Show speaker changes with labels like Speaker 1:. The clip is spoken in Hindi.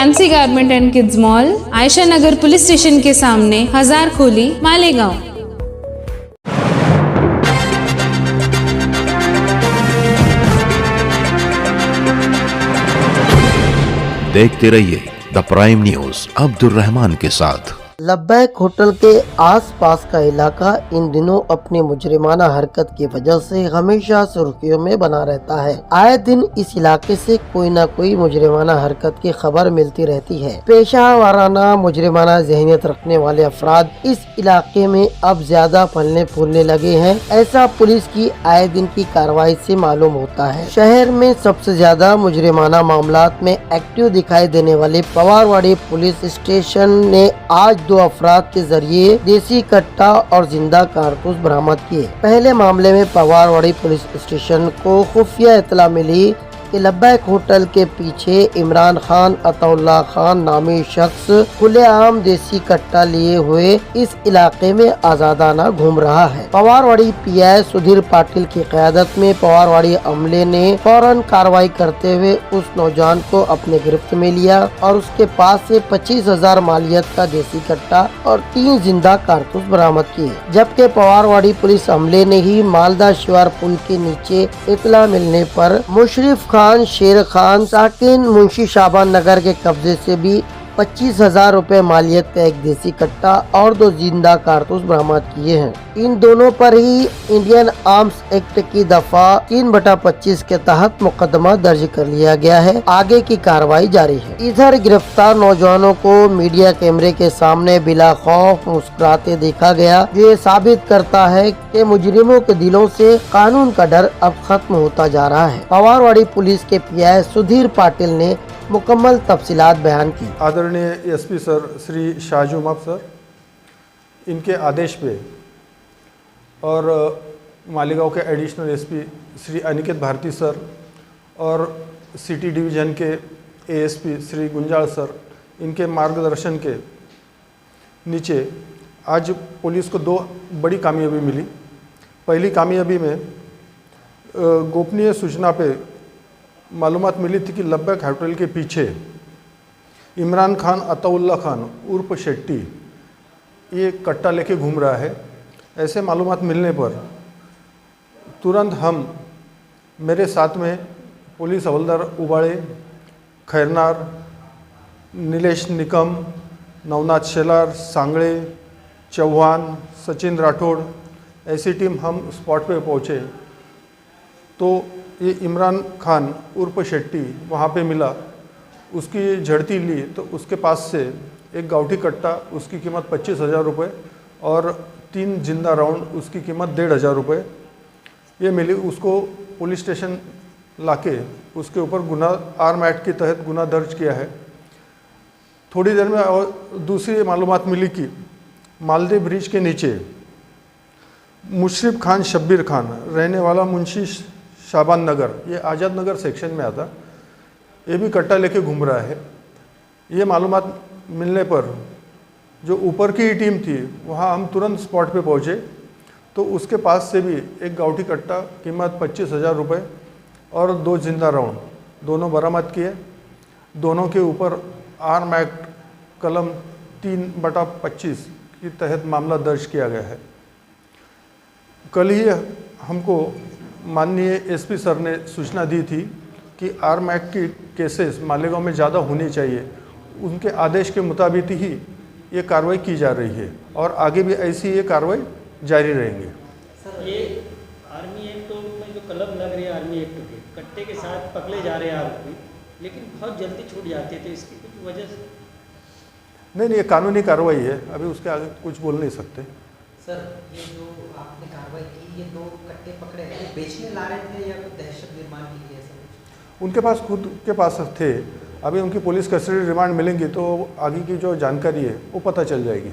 Speaker 1: Fancy garment and kids mall, Ayesha Nagar police station के सामने, हजार खोली, मालेगांव।
Speaker 2: देखते रहिए the prime news Abdul Rahman के साथ।
Speaker 3: लब्बैक होटल के आसपास का इलाका इन दिनों अपनी मुजरिमाना हरकत की वजह से हमेशा सुर्खियों में बना रहता है। आए दिन इस इलाके से कोई न कोई मुजरिमाना हरकत की खबर मिलती रहती है। पेशा वाराना मुजरिमाना ज़हनियत रखने वाले अफराद इस इलाके में अब ज्यादा फलने फूलने लगे हैं, ऐसा पुलिस की आए दिन की कार्रवाई से मालूम होता है। शहर में सबसे ज्यादा मुजरिमाना मामलात में एक्टिव दिखाई देने वाले पवारवाड़ी पुलिस स्टेशन ने आज 2 अफराद के जरिए देसी कट्टा और जिंदा कारतूस बरामद किए। पहले मामले में पवारवाड़ी पुलिस स्टेशन को खुफिया इत्तला मिली कि लब्बैक होटल के पीछे इमरान खान अताउल्ला खान नामी शख्स खुलेआम देसी कट्टा लिए हुए इस इलाके में आजादाना घूम रहा है। पवारवाड़ी पीआई सुधीर पाटिल की क़यादत में पवारवाड़ी अमले ने फौरन कार्रवाई करते हुए उस नौजवान को अपने गिरफ्त में लिया और उसके पास से 25,000 मालियत का देसी कट्टा और 3 जिंदा कारतूस बरामद किए। जबकि पवारवाड़ी पुलिस अमले ने ही मालदा शिवार पुल के नीचे इत्तला मिलने पर मुशर्रफ खान, शेर खान, साकिन मुंशी शाबान नगर के कब्जे से भी 25,000 रुपए मालियत का एक देसी कट्टा और 2 जिंदा कारतूस बरामद किए हैं। इन दोनों पर ही इंडियन आर्म्स एक्ट की दफा 3/25 के तहत मुकदमा दर्ज कर लिया गया है। आगे की कार्रवाई जारी है। इधर गिरफ्तार नौजवानों को मीडिया कैमरे के सामने बिला खौफ मुस्कुराते देखा गया, जो ये साबित करता है कि मुजरिमों के दिलों से कानून का डर अब खत्म होता जा रहा है। पवारवाड़ी पुलिस के पीआई सुधीर पाटिल ने मुकम्मल तफसीलात बयान की।
Speaker 4: आदरणीय एसपी सर श्री शाहजू मब सर, इनके आदेश पे और मालेगांव के additional SP Shri Aniket Bharati sir और सिटी डिवीज़न के एएसपी श्री गुंजाल सर, इनके मार्गदर्शन के नीचे आज पुलिस को 2 बड़ी कामयाबी मिली। पहली कामयाबी में गोपनीय सूचना पे मालूमात मिली थी कि लब्बैक होटल के पीछे इमरान खान अताउल्ला खान उर्फ शेट्टी ये कट्टा लेके घूम रहा है। ऐसे मालूमात मिलने पर तुरंत हम, मेरे साथ में पुलिस हवलदार उबाड़े, खैरनार, नीलेश निकम, नवनाथ शेलार, सांगड़े, चौहान, सचिन राठौड़, ऐसी टीम हम स्पॉट पे पहुँचे तो ये इमरान खान उर्फ शेट्टी वहाँ पे मिला। उसकी झड़ती ली तो उसके पास से एक गावठी कट्टा, उसकी कीमत 25,000 रुपये और 3 जिंदा राउंड, उसकी कीमत 1,500 रुपये ये मिली। उसको पुलिस स्टेशन लाके उसके ऊपर गुनाह आर्म एक्ट के तहत गुनाह दर्ज किया है। थोड़ी देर में और दूसरी मालूमात मिली कि मालदे ब्रिज के नीचे मुशर्रफ खान शब्बीर खान, रहने वाला मुंशी शाबान नगर, ये आज़ाद नगर सेक्शन में आता, ये भी कट्टा लेके घूम रहा है। ये मालूमात मिलने पर जो ऊपर की ही टीम थी वहाँ हम तुरंत स्पॉट पे पहुँचे तो उसके पास से भी एक गावठी कट्टा, कीमत 25,000 रुपये और 2 जिंदा राउंड दोनों बरामद किए। दोनों के ऊपर आर्म एक्ट कलम 3/25 के तहत मामला दर्ज किया गया है। कल ही हमको माननीय एसपी सर ने सूचना दी थी कि आर्म एक्ट की केसेस मालेगांव में ज़्यादा होनी चाहिए। उनके आदेश के मुताबिक ही ये कार्रवाई की जा रही है और आगे भी ऐसी ये कार्रवाई जारी रहेंगी।
Speaker 5: सर, ये आर्मी एक्ट में जो कलम लग रही है आर्मी एक्ट के, कट्टे के साथ पकड़े जा रहे हैं आरोपी, लेकिन बहुत जल्दी छूट जाते हैं, तो इसकी कुछ वजह से?
Speaker 4: नहीं, ये कानूनी कार्रवाई है, अभी उसके आगे कुछ बोल नहीं सकते।
Speaker 6: सर, ये जो आपने कार्रवाई की, ये 2 कट्टे पकड़े हैं, वो बेचने ला रहे थे या कुछ दहशत निर्माण के लिए? ऐसा
Speaker 4: उनके पास खुद के पास थे। अभी उनकी पुलिस कस्टडी रिमांड मिलेंगी तो आगे की जो जानकारी है वो पता चल जाएगी।